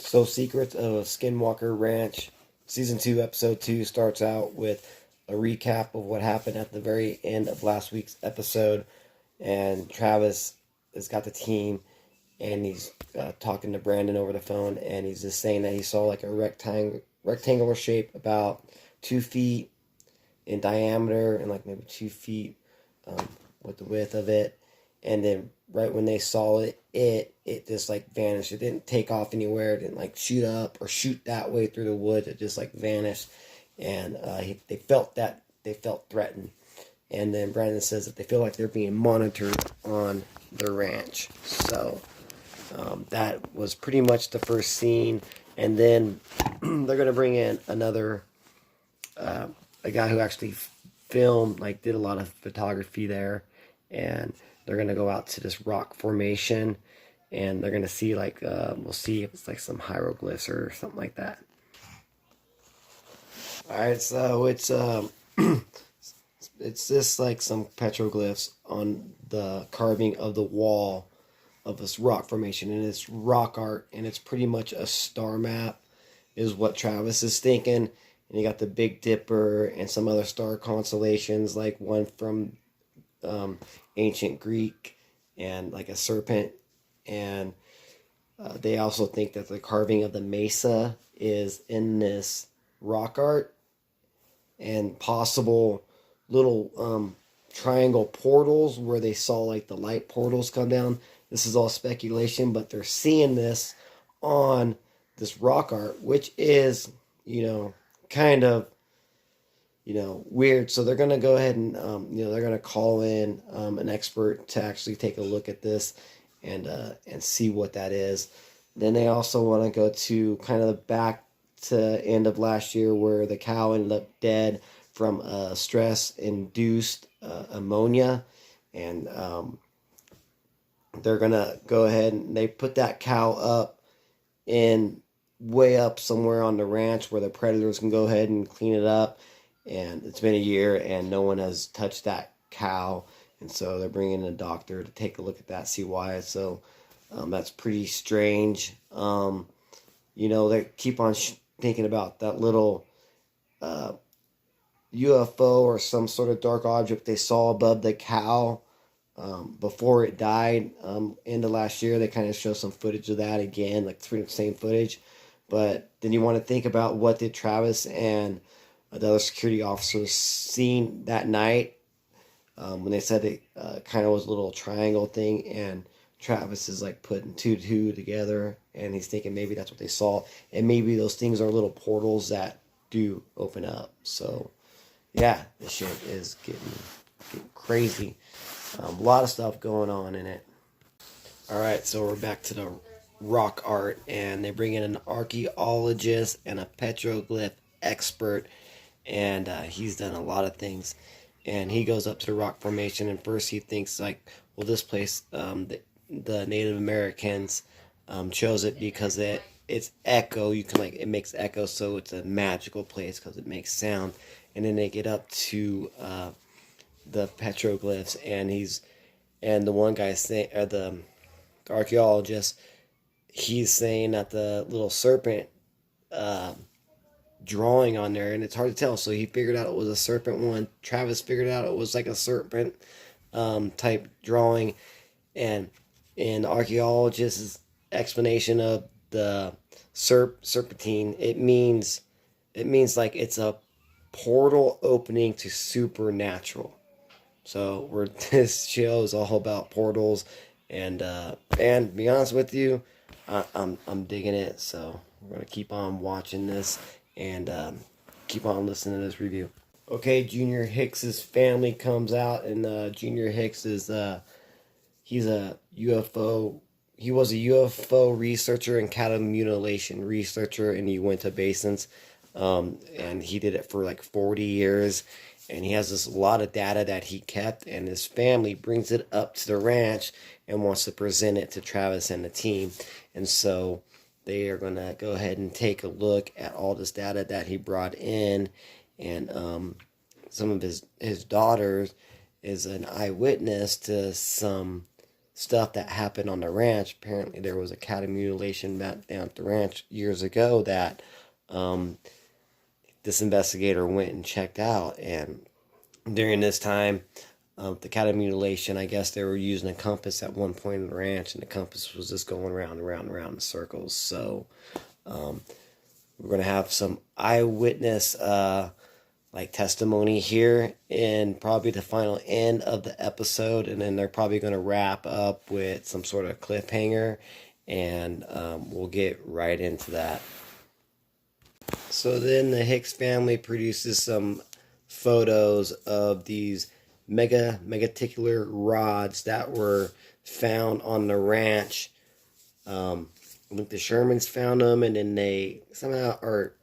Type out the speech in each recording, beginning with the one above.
So, Secrets of Skinwalker Ranch, Season 2, Episode 2 starts out with a recap of what happened at the very end of last week's episode. And Travis has got the team, and he's talking to Brandon over the phone, and he's just saying that he saw like a rectangular shape about 2 feet in diameter and like maybe 2 feet with the width of it. And then right when they saw it just like vanished. It didn't take off anywhere. It didn't like shoot up or shoot that way through the woods. It just like vanished. And they felt threatened. And then Brandon says that they feel like they're being monitored on the ranch. So that was pretty much the first scene. And then they're going to bring in another, a guy who actually filmed, like did a lot of photography there. And they're going to go out to this rock formation. And they're going to see like, we'll see if it's like some hieroglyphs or something like that. Alright, so it's it's just like some petroglyphs on the carving of the wall of this rock formation, and it's rock art, and it's pretty much a star map is what Travis is thinking. And you got the Big Dipper and some other star constellations, like one from ancient Greek and like a serpent. And they also think that the carving of the mesa is in this rock art, and possible little triangle portals where they saw like the light portals come down. This is all speculation, but they're seeing this on this rock art, which is, kind of, weird. So they're going to go ahead and, they're going to call in an expert to actually take a look at this and see what that is. Then they also want to go to kind of back to end of last year where the cow ended up dead from stress-induced ammonia. And they're going to go ahead and they put that cow up in way up somewhere on the ranch where the predators can go ahead and clean it up. And it's been a year and no one has touched that cow. And so they're bringing in a doctor to take a look at that, see why. So that's pretty strange. They keep on thinking about that little UFO or some sort of dark object they saw above the cow before it died. End of last year, they kind of show some footage of that again, like the same footage. But then you want to think about what did Travis and the other security officers seen that night when they said it kind of was a little triangle thing, and Travis is like putting two together, and he's thinking maybe that's what they saw, and maybe those things are little portals that do open up. So yeah, this shit is getting crazy. A lot of stuff going on in it. Alright, so we're back to the rock art, and they bring in an archaeologist and a petroglyph expert, and he's done a lot of things. And he goes up to the rock formation, and first he thinks like, well, this place, the Native Americans chose it because it's echo. You can it makes echo, so it's a magical place because it makes sound. And then they get up to the petroglyphs, and the one guy saying, the archaeologist, he's saying that the little serpent drawing on there, and it's hard to tell. So he figured out it was a serpent one. Travis figured out it was like a serpent type drawing, and in the archaeologist's explanation of the serpentine, it means like it's a portal opening to supernatural. So this show is all about portals, and to be honest with you, I'm digging it. So we're gonna keep on watching this and keep on listening to this review. Okay, Junior Hicks's family comes out, and Junior Hicks is he's a UFO. He was a UFO researcher and cattle mutilation researcher in the Uinta Basins, and he did it for like 40 years. And he has this lot of data that he kept, and his family brings it up to the ranch and wants to present it to Travis and the team. And so they are going to go ahead and take a look at all this data that he brought in. And some of his daughters is an eyewitness to some stuff that happened on the ranch. Apparently, there was a cattle mutilation back down at the ranch years ago that um, this investigator went and checked out. And during this time, the cattle mutilation, I guess they were using a compass at one point in the ranch, and the compass was just going round and round and round in circles. So um, we're going to have some eyewitness like testimony here in probably the final end of the episode, and then they're probably going to wrap up with some sort of cliffhanger, and we'll get right into that. So then the Hicks family produces some photos of these megaticular rods that were found on the ranch. I think the Shermans found them, and then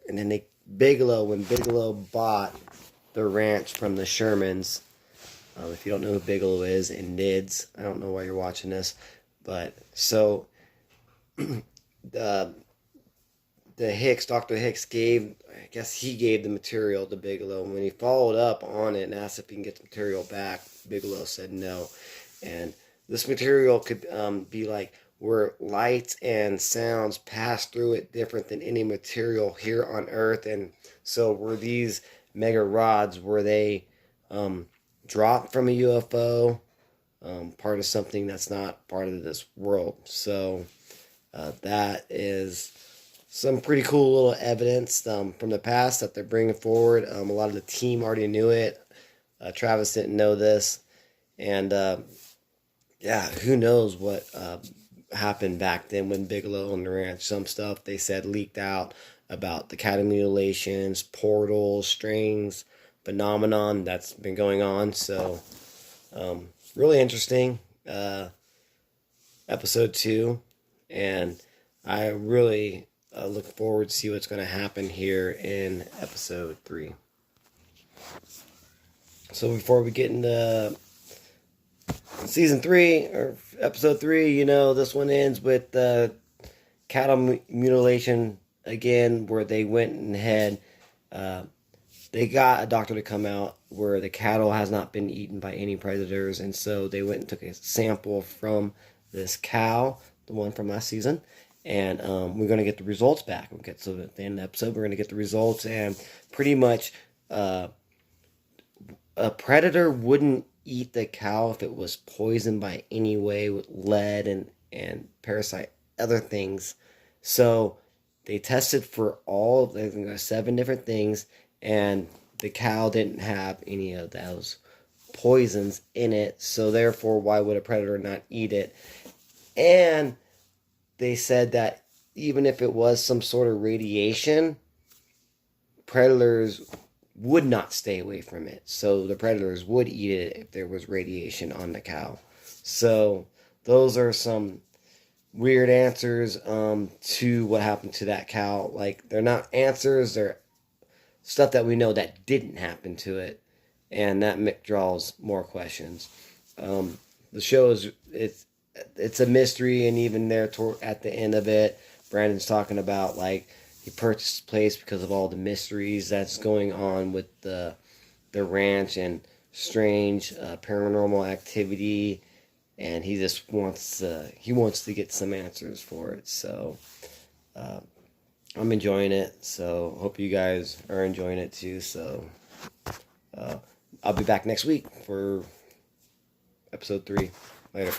when Bigelow bought the ranch from the Shermans. If you don't know who Bigelow is, and Nids, I don't know why you're watching this, but so the Dr. Hicks gave the material to Bigelow. And when he followed up on it and asked if he can get the material back, Bigelow said no. And this material could be like where lights and sounds pass through it different than any material here on Earth. And so were these mega rods, were they dropped from a UFO, part of something that's not part of this world? So that is some pretty cool little evidence from the past that they're bringing forward. A lot of the team already knew it. Travis didn't know this. And who knows what happened back then when Bigelow owned the ranch. Some stuff they said leaked out about the cattle mutilations, portals, strange phenomenon that's been going on. So really interesting episode 2, and I really look forward to see what's going to happen here in episode 3. So before we get into season 3 or episode 3, this one ends with the cattle mutilation again, where they went and had they got a doctor to come out where the cattle has not been eaten by any predators, and so they went and took a sample from this cow, the one from last season, and we're going to get the results back. So at the end of the episode, we're going to get the results, and pretty much a predator wouldn't eat the cow if it was poisoned by any way with lead and parasite, other things. So they tested for all, I think 7 different things, and the cow didn't have any of those poisons in it. So therefore, why would a predator not eat it? And they said that even if it was some sort of radiation, predators would not stay away from it. So the predators would eat it if there was radiation on the cow. So those are some weird answers to what happened to that cow. Like, they're not answers, they're stuff that we know that didn't happen to it, and that draws more questions. The show it's a mystery, and even there at the end of it, Brandon's talking about like he purchased the place because of all the mysteries that's going on with the ranch and strange paranormal activity, and he just wants to get some answers for it. So I'm enjoying it, so hope you guys are enjoying it too. So I'll be back next week for episode 3. Later.